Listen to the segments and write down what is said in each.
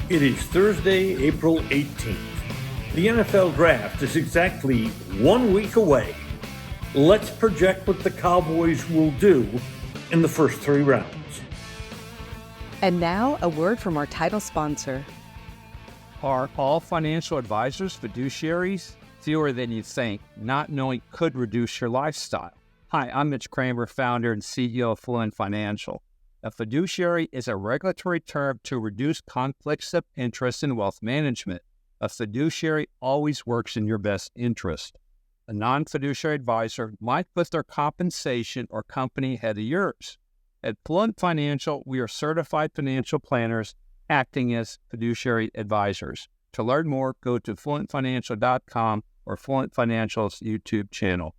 It is Thursday, April 18th. The NFL Draft is exactly 1 week away. Let's project what the Cowboys will do in the first 3 rounds. And now, a word from our title sponsor. Are all financial advisors fiduciaries? Fewer than you think. Not knowing could reduce your lifestyle. Hi, I'm Mitch Kramer, founder and CEO of Fint Financial. A fiduciary is a regulatory term to reduce conflicts of interest in wealth management. A fiduciary always works in your best interest. A non-fiduciary advisor might put their compensation or company ahead of yours. At Fint Financial, we are certified financial planners acting as fiduciary advisors. To learn more, go to flintfinancial.com or Fint Financial's YouTube channel.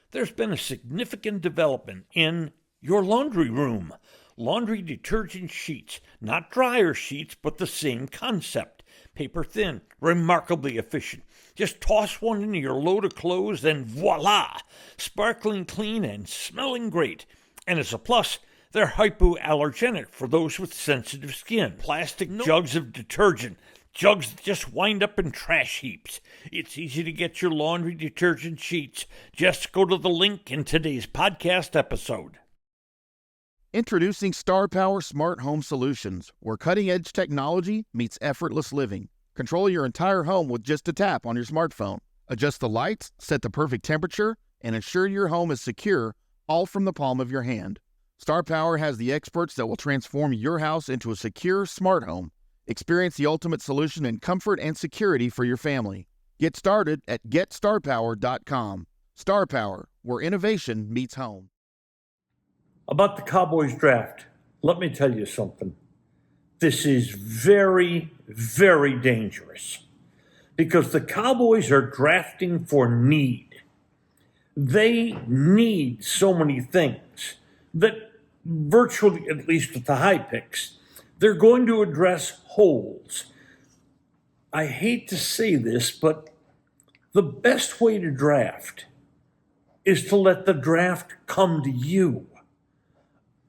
There's been a significant development in your laundry room. Laundry detergent sheets, not dryer sheets, but the same concept. Paper thin, remarkably efficient. Just toss one into your load of clothes and voila! Sparkling clean and smelling great. And as a plus, they're hypoallergenic for those with sensitive skin. Plastic jugs of detergent. Jugs that just wind up in trash heaps. It's easy to get your laundry detergent sheets. Just go to the link in today's podcast episode. Introducing Star Power Smart Home Solutions, where cutting-edge technology meets effortless living. Control your entire home with just a tap on your smartphone. Adjust the lights, set the perfect temperature, and ensure your home is secure, all from the palm of your hand. Star Power has the experts that will transform your house into a secure, smart home. Experience the ultimate solution in comfort and security for your family. Get started at GetStarPower.com. Star Power, where innovation meets home. About the Cowboys Draft, let me tell you something. This is very, very dangerous because the Cowboys are drafting for need. They need so many things that virtually, at least with the high picks, they're going to address holes. I hate to say this, but the best way to draft is to let the draft come to you.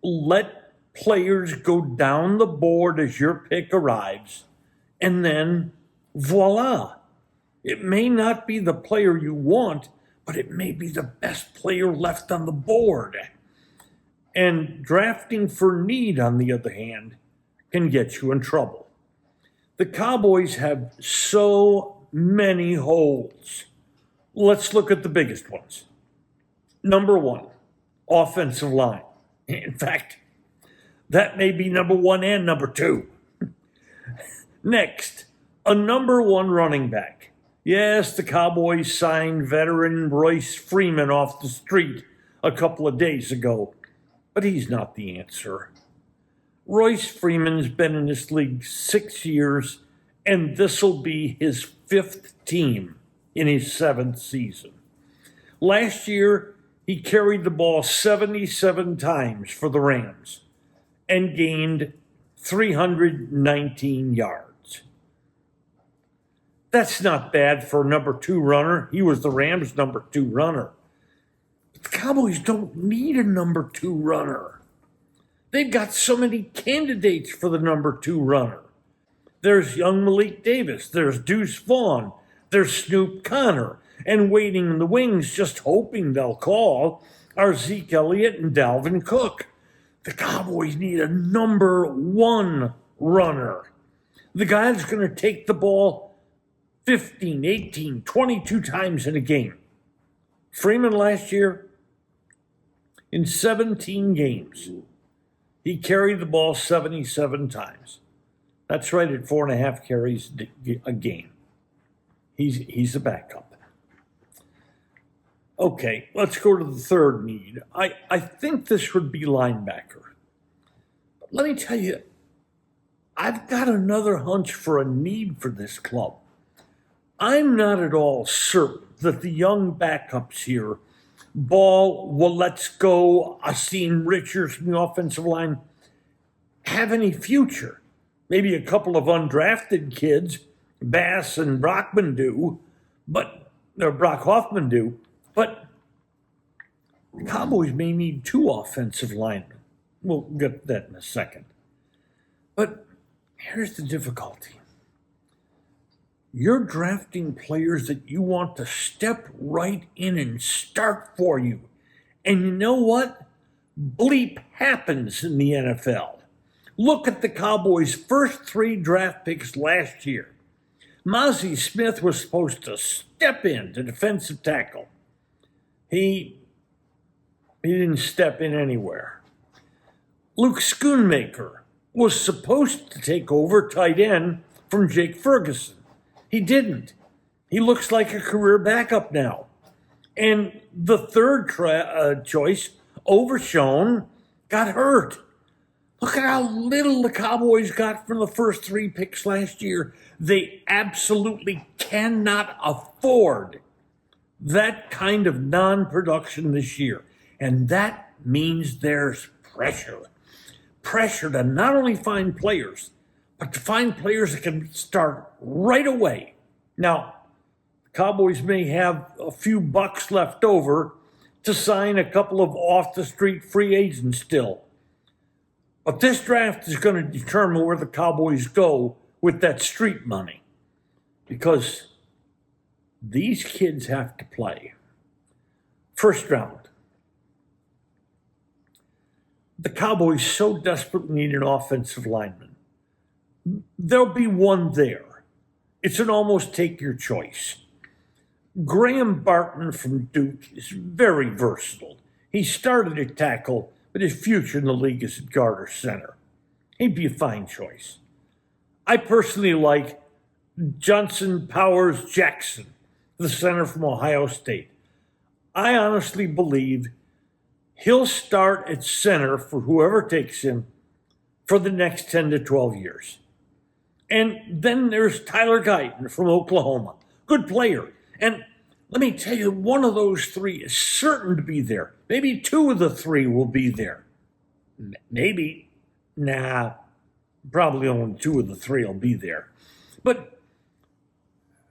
Let players go down the board as your pick arrives, and then voila. It may not be the player you want, but it may be the best player left on the board. And drafting for need, on the other hand, can get you in trouble. The Cowboys have so many holes. Let's look at the biggest ones. Number 1, offensive line. In fact, that may be number 1 and number 2. Next, a number 1 running back. Yes, the Cowboys signed veteran Royce Freeman off the street a couple of days ago, but he's not the answer. Royce Freeman's been in this league 6 years, and this'll be his 5th team in his 7th season. Last year, he carried the ball 77 times for the Rams and gained 319 yards. That's not bad for a number 2 runner. He was the Rams' number 2 runner. But the Cowboys don't need a number 2 runner. They've got so many candidates for the number 2 runner. There's young Malik Davis. There's Deuce Vaughn. There's Snoop Connor. And waiting in the wings, just hoping they'll call, are Zeke Elliott and Dalvin Cook. The Cowboys need a number 1 runner. The guy that's going to take the ball 15, 18, 22 times in a game. Freeman last year, in 17 games, he carried the ball 77 times. That's right at 4.5 carries a game. He's a backup. Okay, let's go to the third need. I think this would be linebacker. But let me tell you, I've got another hunch for a need for this club. I'm not at all certain that the young backups here, Ball, Waletzko, Asim Richards from the offensive line, have any future. Maybe a couple of undrafted kids, Bass and Brockman do, Brock Hoffman do, but the Cowboys may need 2 offensive linemen. We'll get to that in a second. But Here's the difficulty. You're drafting players that you want to step right in and start for you. And you know what? Bleep happens in the NFL. Look at the Cowboys' first 3 draft picks last year. Mozzie Smith was supposed to step in to defensive tackle. He didn't step in anywhere. Luke Schoonmaker was supposed to take over tight end from Jake Ferguson. He didn't. He looks like a career backup now. And the third choice, Overshown, got hurt. Look at how little the Cowboys got from the first 3 picks last year. They absolutely cannot afford that kind of non-production this year. And that means there's pressure. Pressure to not only find players, but to find players that can start right away. Now, the Cowboys may have a few bucks left over to sign a couple of off-the-street free agents still. But this draft is going to determine where the Cowboys go with that street money. Because these kids have to play. First round. The Cowboys so desperately need an offensive lineman. There'll be one there. It's an almost take your choice. Graham Barton from Duke is very versatile. He started at tackle, but his future in the league is at guard or center. He'd be a fine choice. I personally like Johnson Powers Jackson, the center from Ohio State. I honestly believe he'll start at center for whoever takes him for the next 10 to 12 years. And then there's Tyler Guyton from Oklahoma. Good player. And let me tell you, one of those 3 is certain to be there. Maybe 2 of the 3 will be there. Maybe. Probably only 2 of the 3 will be there. But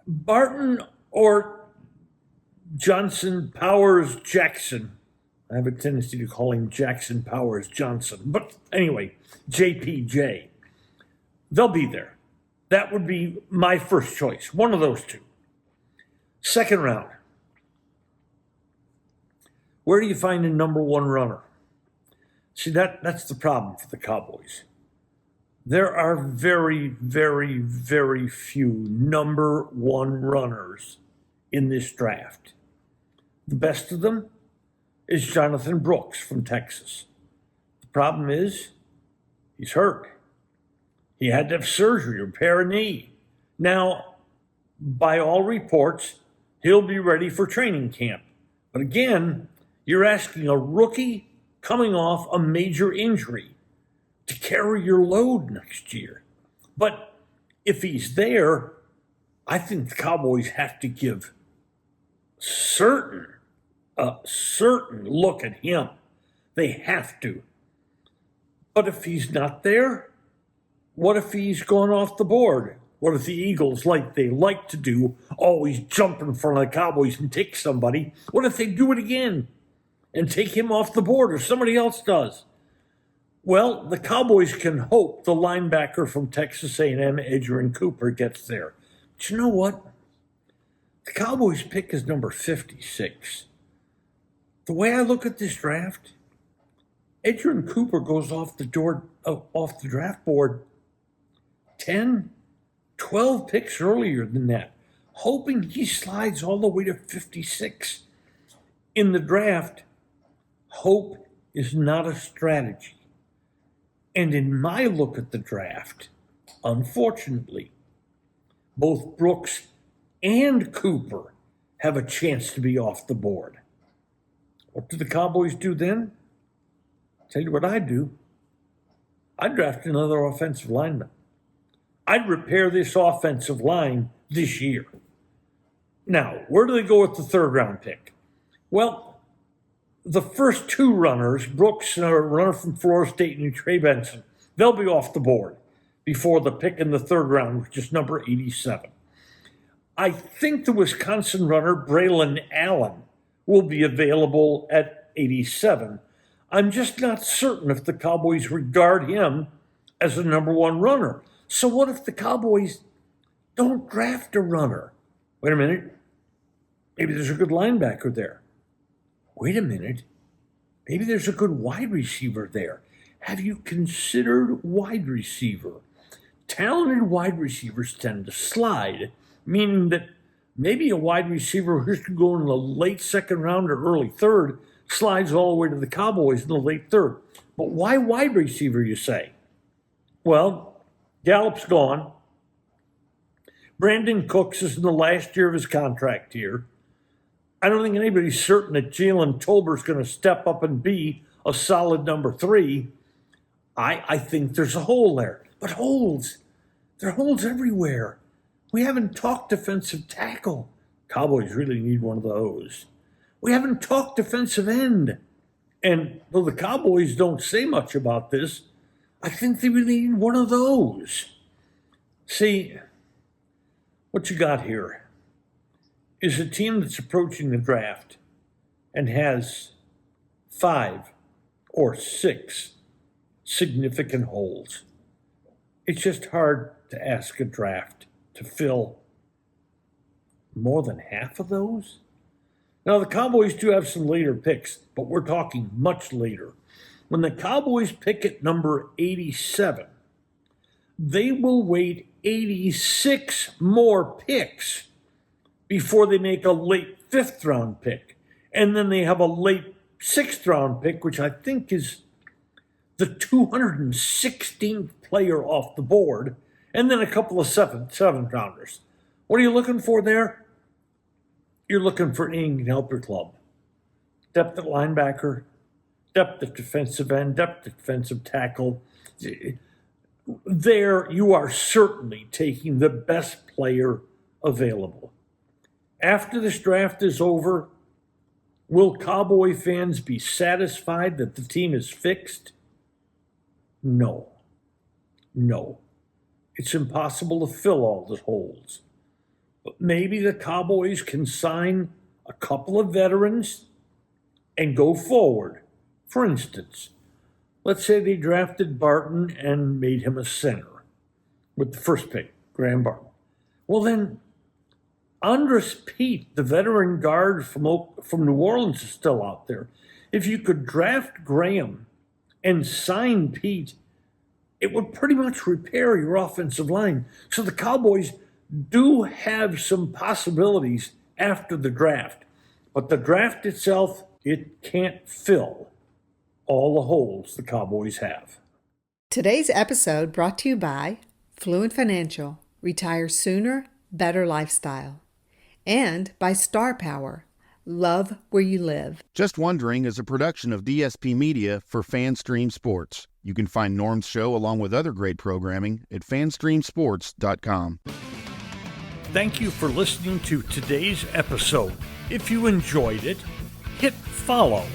Barton or Johnson Powers Jackson, I have a tendency to call him Jackson Powers Johnson. But anyway, JPJ, they'll be there. That would be my first choice, one of those 2. Second round. Where do you find a number 1 runner? See, that's the problem for the Cowboys. There are very, very, very few number 1 runners in this draft. The best of them is Jonathan Brooks from Texas. The problem is he's hurt. He had to have surgery, repair a knee. Now, by all reports, he'll be ready for training camp. But again, you're asking a rookie coming off a major injury to carry your load next year. But if he's there, I think the Cowboys have to give a certain look at him. They have to. But if he's not there, what if he's gone off the board? What if the Eagles, like they like to do, always jump in front of the Cowboys and take somebody? What if they do it again and take him off the board or somebody else does? Well, the Cowboys can hope the linebacker from Texas A&M, Adrian Cooper, gets there. But you know what? The Cowboys pick is number 56. The way I look at this draft, Adrian Cooper goes off the draft board 10, 12 picks earlier than that, hoping he slides all the way to 56. In the draft, hope is not a strategy. And in my look at the draft, unfortunately, both Brooks and Cooper have a chance to be off the board. What do the Cowboys do then? Tell you what I'd do. I'd draft another offensive lineman. I'd repair this offensive line this year. Now, where do they go with the 3rd round pick? Well, the first 2 runners, Brooks, a runner from Florida State, and Trey Benson, they'll be off the board before the pick in the 3rd round, which is number 87. I think the Wisconsin runner, Braylon Allen, will be available at 87. I'm just not certain if the Cowboys regard him as a number 1 runner. So what if the Cowboys don't draft a runner? Wait a minute. Maybe there's a good linebacker there. Wait a minute. Maybe there's a good wide receiver there. Have you considered wide receiver? Talented wide receivers tend to slide, meaning that maybe a wide receiver who could go in the late second round or early third slides all the way to the Cowboys in the late third. But why wide receiver, you say? Well, Gallup's gone. Brandon Cooks is in the last year of his contract here. I don't think anybody's certain that Jalen Tolbert's going to step up and be a solid number 3. I think there's a hole there. But holes, there are holes everywhere. We haven't talked defensive tackle. Cowboys really need one of those. We haven't talked defensive end. And though the Cowboys don't say much about this, I think they really need one of those. See, what you got here is a team that's approaching the draft and has 5 or 6 significant holes. It's just hard to ask a draft to fill more than half of those. Now, the Cowboys do have some later picks, but we're talking much later. When the Cowboys pick at number 87, they will wait 86 more picks before they make a late 5th round pick. And then they have a late 6th round pick, which I think is the 216th player off the board, and then a couple of seventh rounders. What are you looking for there? You're looking for anything to help your club. Depth at linebacker, depth at defensive end, depth at defensive tackle. There you are certainly taking the best player available. After this draft is over, will Cowboy fans be satisfied that the team is fixed? No. It's impossible to fill all the holes. But maybe the Cowboys can sign a couple of veterans and go forward. For instance, let's say they drafted Barton and made him a center with the first pick, Graham Barton. Well, then Andres Pete, the veteran guard from New Orleans, is still out there. If you could draft Graham and sign Pete, it would pretty much repair your offensive line. So the Cowboys do have some possibilities after the draft. But the draft itself, it can't fill all the holes the Cowboys have. Today's episode brought to you by Fint Financial, Retire Sooner, Better Lifestyle, and by Star Power, Love Where You Live. Just Wondering is a production of DSP Media for FanStream Sports. You can find Norm's show along with other great programming at fanstreamsports.com. Thank you for listening to today's episode. If you enjoyed it, hit follow.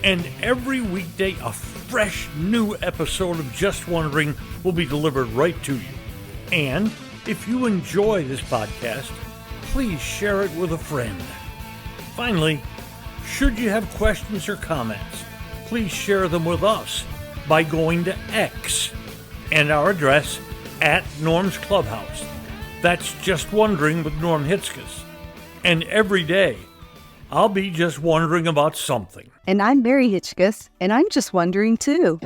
And every weekday, a fresh new episode of Just Wondering will be delivered right to you. And if you enjoy this podcast, please share it with a friend. Finally, should you have questions or comments, please share them with us by going to X and our address at Norm's Clubhouse. That's Just Wondering with Norm Hitzges. And every day, I'll be just wondering about something. And I'm Mary Hitchkus, and I'm just wondering too.